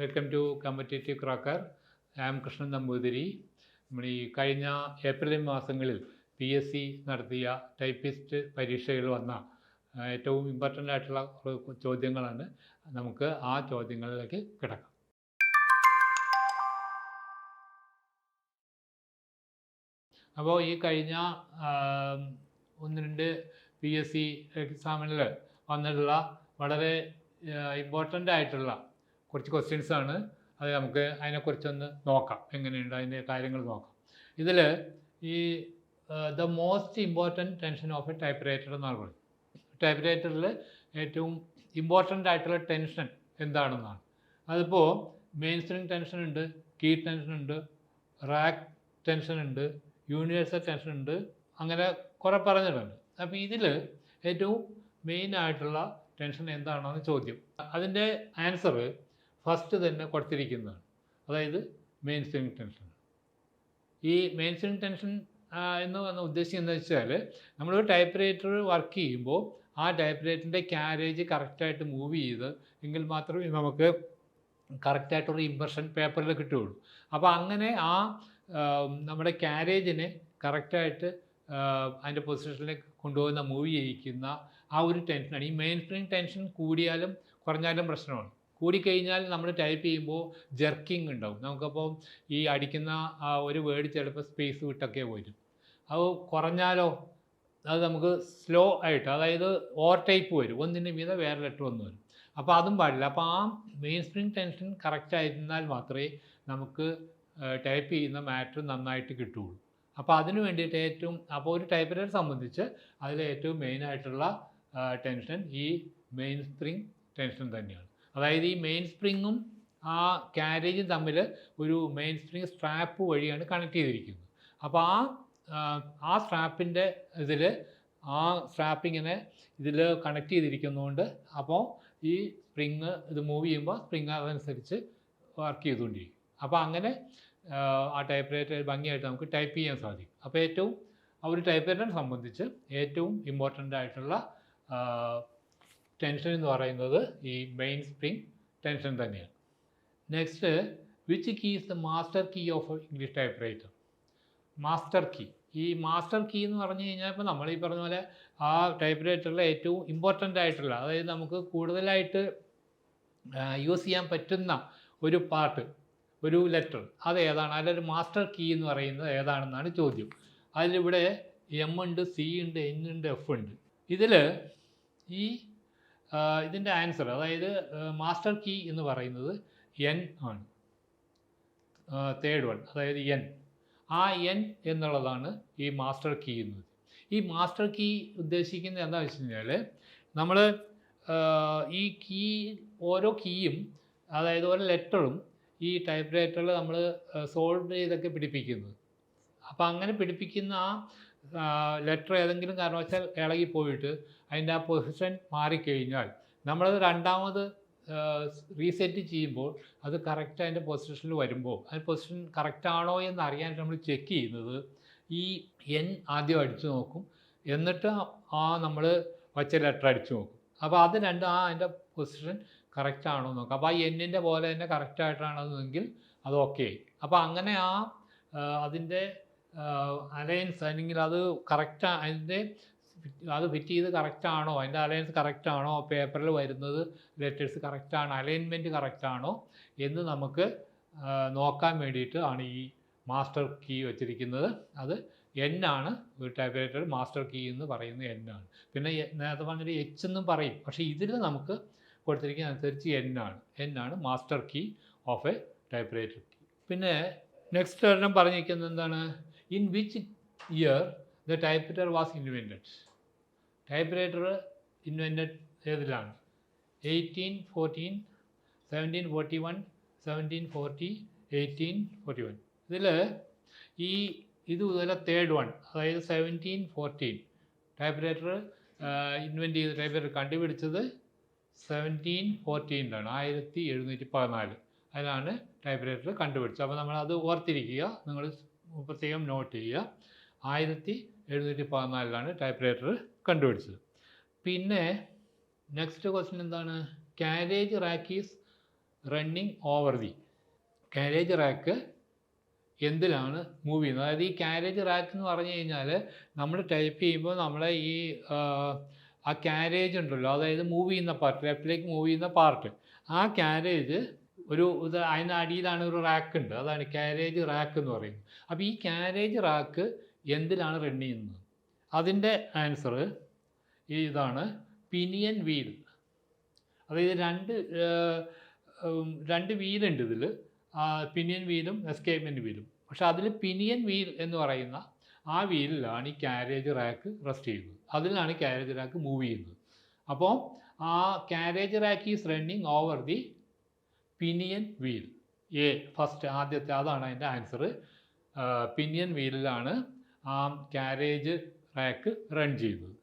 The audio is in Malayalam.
Welcome to competitive cracker. I am Krishnan Namboothiri. നമ്മൾ ഈ കഴിഞ്ഞ ഏപ്രിൽ മാസങ്ങളിൽ PSC നടത്തിയ ടൈപ്പിസ്റ്റ് പരീക്ഷയിൽ വന്ന ഏറ്റവും ഇമ്പോർട്ടൻ്റ് ആയിട്ടുള്ള ചോദ്യങ്ങളാണ്. നമുക്ക് ആ ചോദ്യങ്ങളിലേക്ക് കിടക്കാം. അപ്പോൾ ഈ കഴിഞ്ഞ 1-2 PSC എക്സാമിൽ വന്നിട്ടുള്ള വളരെ ഇമ്പോർട്ടൻ്റ് ആയിട്ടുള്ള കുറച്ച് ക്വസ്റ്റ്യൻസാണ്. അത് നമുക്ക് അതിനെക്കുറിച്ചൊന്ന് നോക്കാം, എങ്ങനെയുണ്ട് അതിൻ്റെ കാര്യങ്ങൾ നോക്കാം. ഇതിൽ ഈ the most important tension of a type writer എന്നാണ് പറയുന്നത്. ടൈപ്പ് റൈറ്ററിൽ ഏറ്റവും ഇമ്പോർട്ടൻ്റ് ആയിട്ടുള്ള ടെൻഷൻ എന്താണെന്നാണ്. അതിപ്പോൾ മെയിൻ സ്ട്രിങ് ടെൻഷൻ ഉണ്ട്, കീ ടെൻഷൻ ഉണ്ട്, റാക്ക് ടെൻഷൻ ഉണ്ട്, യൂണിവേഴ്സൽ ടെൻഷൻ ഉണ്ട്, അങ്ങനെ കുറേ പറഞ്ഞിട്ടുണ്ട്. അപ്പോൾ ഇതിൽ ഏറ്റവും മെയിൻ ആയിട്ടുള്ള ടെൻഷൻ എന്താണെന്ന് ചോദ്യം. അതിൻ്റെ ആൻസർ ഫസ്റ്റ് തന്നെ കൊടുത്തിരിക്കുന്നതാണ്, അതായത് മെയിൻ സ്ട്രിങ് ടെൻഷൻ. ഈ മെയിൻ സ്ട്രിങ് ടെൻഷൻ എന്ന് ഉദ്ദേശിക്കുന്നത് വെച്ചാൽ നമ്മളൊരു ടൈപ്പ് റൈറ്റർ വർക്ക് ചെയ്യുമ്പോൾ ആ ടൈപ്പ് റൈറ്ററിൻ്റെ ക്യാരേജ് കറക്റ്റായിട്ട് മൂവ് ചെയ്ത് എങ്കിൽ മാത്രമേ നമുക്ക് കറക്റ്റായിട്ടുള്ള ഇംപ്രഷൻ പേപ്പറിൽ കിട്ടുകയുള്ളൂ. അപ്പോൾ അങ്ങനെ ആ നമ്മുടെ ക്യാരേജിനെ കറക്റ്റായിട്ട് അതിൻ്റെ പൊസിഷനിലേക്ക് കൊണ്ടുപോകുന്ന മൂവ് ചെയ്യിക്കുന്ന ആ ഒരു ടെൻഷനാണ്. ഈ മെയിൻ സ്ട്രിങ് ടെൻഷൻ കൂടിയാലും കുറഞ്ഞാലും പ്രശ്നമാണ്. കൂടിക്കഴിഞ്ഞാൽ നമ്മൾ ടൈപ്പ് ചെയ്യുമ്പോൾ ജെർക്കിങ് ഉണ്ടാവും. നമുക്കപ്പോൾ ഈ അടിക്കുന്ന ആ ഒരു വേർഡ് ചിലപ്പോൾ സ്പേസ് വിട്ടൊക്കെ വരും. അത് കുറഞ്ഞാലോ അത് നമുക്ക് സ്ലോ ആയിട്ട്, അതായത് ഓവർ ടൈപ്പ് വരും, ഒന്നിൻ്റെ മീതെ വേറെ ലെറ്റർ വന്നു വരും. അപ്പോൾ അതും പാടില്ല. അപ്പോൾ ആ മെയിൻ സ്ട്രിങ് ടെൻഷൻ കറക്റ്റ് ആയിരുന്നാൽ മാത്രമേ നമുക്ക് ടൈപ്പ് ചെയ്യുന്ന മാറ്റർ നന്നായിട്ട് കിട്ടുകയുള്ളൂ. അപ്പോൾ അതിന് വേണ്ടിയിട്ട് അപ്പോൾ ഒരു ടൈപ്പ് റൈറ്ററെ സംബന്ധിച്ച് അതിൽ ഏറ്റവും മെയിനായിട്ടുള്ള ടെൻഷൻ ഈ മെയിൻ സ്ട്രിങ് ടെൻഷൻ തന്നെയാണ്. അതായത് ഈ മെയിൻ സ്പ്രിങ്ങും ആ ക്യാരേജും തമ്മിൽ ഒരു മെയിൻ സ്പ്രിങ് സ്ട്രാപ്പ് വഴിയാണ് കണക്ട് ചെയ്തിരിക്കുന്നത്. അപ്പോൾ ആ സ്ട്രാപ്പിൻ്റെ ആ സ്ട്രാപ്പിങ്ങിനെ ഇതിൽ കണക്ട് ചെയ്തിരിക്കുന്നതുകൊണ്ട് അപ്പോൾ ഈ സ്പ്രിങ് ഇത് മൂവ് ചെയ്യുമ്പോൾ സ്പ്രിങ് അതനുസരിച്ച് വർക്ക് ചെയ്തുകൊണ്ടിരിക്കും. അപ്പോൾ അങ്ങനെ ആ ടൈപ്പ് റൈറ്റർ ഭംഗിയായിട്ട് നമുക്ക് ടൈപ്പ് ചെയ്യാൻ സാധിക്കും. അപ്പോൾ ആ ഒരു ടൈപ്പ് റൈറ്ററിനെ സംബന്ധിച്ച് ഏറ്റവും ഇമ്പോർട്ടൻ്റ് ആയിട്ടുള്ള ടെൻഷൻ എന്ന് പറയുന്നത് ഈ മെയിൻ സ്പ്രിങ് ടെൻഷൻ തന്നെയാണ്. Next, which key is the master key of English typewriter? Master key. ഈ മാസ്റ്റർ കീ എന്ന് പറഞ്ഞു കഴിഞ്ഞാൽ ഇപ്പോൾ നമ്മൾ ഈ പറഞ്ഞ പോലെ ആ ടൈപ്പ് റൈറ്ററിലെ ഏറ്റവും ഇമ്പോർട്ടൻ്റ് ആയിട്ടുള്ള, അതായത് നമുക്ക് കൂടുതലായിട്ട് യൂസ് ചെയ്യാൻ പറ്റുന്ന ഒരു പാർട്ട്, ഒരു ലെറ്റർ, അത് ഏതാണ്? അതിലൊരു മാസ്റ്റർ കീ എന്ന് പറയുന്നത് ഏതാണെന്നാണ് ചോദ്യം. അതിലിവിടെ M ഉണ്ട്, C ഉണ്ട്, N ഉണ്ട്, F ഉണ്ട്. ഇതിൽ ഇതിൻ്റെ ആൻസർ, അതായത് മാസ്റ്റർ കീ എന്ന് പറയുന്നത് N ആണ്, തേർഡ് വൺ, അതായത് N. ആ N എന്നുള്ളതാണ് ഈ മാസ്റ്റർ കീ എന്നത്. ഈ മാസ്റ്റർ കീ ഉദ്ദേശിക്കുന്നത് എന്താണെന്ന് വെച്ച് കഴിഞ്ഞാൽ നമ്മൾ ഈ കീ, ഓരോ കീയും, അതായത് ഓരോ ലെറ്ററും ഈ ടൈപ്പ് റൈറ്ററിൽ നമ്മൾ സോൾവ് ചെയ്തൊക്കെ പിടിപ്പിക്കുന്നത്. അപ്പോൾ അങ്ങനെ പിടിപ്പിക്കുന്ന ആ ലെറ്റർ ഏതെങ്കിലും കാരണവശാൽ ഇളകിപ്പോയിട്ട് അതിൻ്റെ ആ പൊസിഷൻ മാറിക്കഴിഞ്ഞാൽ നമ്മളത് രണ്ടാമത് റീസെറ്റ് ചെയ്യുമ്പോൾ അത് കറക്റ്റ് അതിൻ്റെ പൊസിഷനിൽ വരുമ്പോൾ അത് പൊസിഷൻ കറക്റ്റാണോ എന്ന് അറിയാൻ നമ്മൾ ചെക്ക് ചെയ്യുന്നത് ഈ N ആദ്യം അടിച്ചു നോക്കും, എന്നിട്ട് നമ്മൾ വച്ച ലെറ്റർ അടിച്ചു നോക്കും. അപ്പോൾ അത് രണ്ടും അതിൻ്റെ പൊസിഷൻ കറക്റ്റാണോ എന്ന് നോക്കാം. അപ്പോൾ ആ N-ൻ്റെ പോലെ തന്നെ കറക്റ്റായിട്ടാണെന്നെങ്കിൽ അത് ഓക്കെ. അപ്പോൾ അങ്ങനെ അതിൻ്റെ അലയൻസ്, അല്ലെങ്കിൽ അത് കറക്റ്റ്, അത് ഫിറ്റ് ചെയ്ത് കറക്റ്റാണോ, അതിൻ്റെ അലയൻസ് കറക്റ്റാണോ, പേപ്പറിൽ വരുന്നത് ലെറ്റേഴ്സ് കറക്റ്റാണോ, അലൈൻമെൻറ്റ് കറക്റ്റാണോ എന്ന് നമുക്ക് നോക്കാൻ വേണ്ടിയിട്ട് ആണ് ഈ മാസ്റ്റർ കീ വെച്ചിരിക്കുന്നത്. അത് N ആണ്. ഒരു ടൈപ്പ് റൈറ്റർ മാസ്റ്റർ കീ എന്ന് പറയുന്നത് N ആണ്. പിന്നെ നേരത്തെ പറഞ്ഞൊരു H എന്നും പറയും, പക്ഷേ ഇതിൽ നമുക്ക് കൊടുത്തിരിക്കുന്ന അനുസരിച്ച് N ആണ് master key of a typewriter key. പിന്നെ നെക്സ്റ്റ് ഒരെണ്ണം പറഞ്ഞിരിക്കുന്നത് എന്താണ്? In which year the typewriter was invented? Typewriter invented ഏതിലാണ്? 1814, 1741, 1740, 1841. ഇതിൽ ഇതുപോലെ തേർഡ് വൺ, അതായത് 1714 ടൈപ്പ് റൈറ്റർ ഇൻവെൻറ്റ് ചെയ്ത് ടൈപ്പ് റൈറ്റർ കണ്ടുപിടിച്ചത് 1714 1714 അതിലാണ് ടൈപ്പ് റൈറ്റർ കണ്ടുപിടിച്ചത്. അപ്പോൾ നമ്മളത് ഓർത്തിരിക്കുക, നിങ്ങൾ പ്രത്യേകം നോട്ട് ചെയ്യുക. 1714 ടൈപ്പ് റൈറ്റർ കണ്ടുപിടിച്ചത്. പിന്നെ നെക്സ്റ്റ് ക്വസ്റ്റ്യൻ എന്താണ്? Carriage rack is running over the carriage rack എന്തിലാണ് മൂവ് ചെയ്യുന്നത്. അതായത് ഈ കാരേജ് റാക്ക് എന്ന് പറഞ്ഞു കഴിഞ്ഞാൽ നമ്മൾ ടൈപ്പ് ചെയ്യുമ്പോൾ നമ്മളെ ഈ ആ കാരേജ് ഉണ്ടല്ലോ, അതായത് മൂവ് ചെയ്യുന്ന പാർട്ട്, ലെഫ്റ്റിലേക്ക് മൂവ് ചെയ്യുന്ന പാർട്ട്, ആ കാരേജ് അതിന് അടിയിലാണ് ഒരു റാക്ക് ഉണ്ട്, അതാണ് കാരേജ് റാക്ക് എന്ന് പറയുന്നത്. അപ്പോൾ ഈ കാരേജ് റാക്ക് എന്തിലാണ് റൺ ചെയ്യുന്നത്? അതിൻ്റെ ആൻസർ ഇതാണ്, പിനിയൻ വീൽ. അതായത് രണ്ട് വീലുണ്ട് ഇതിൽ, പിനിയൻ വീലും എസ്കേപ്മെൻറ്റ് വീലും. പക്ഷെ അതിൽ പിനിയൻ വീൽ എന്ന് പറയുന്ന ആ വീലിലാണ് ഈ കാരേജ് റാക്ക് റെസ്റ്റ് ചെയ്യുന്നത്, അതിലാണ് കാരേജ് റാക്ക് മൂവ് ചെയ്യുന്നത്. അപ്പോൾ ആ carriage rack is running over the pinion wheel. First ആദ്യത്തെ അതാണ് അതിൻ്റെ ആൻസർ. പിനിയൻ വീലിലാണ് ആ കാരേജ് റാക്ക് റൺ ചെയ്യുന്നത്.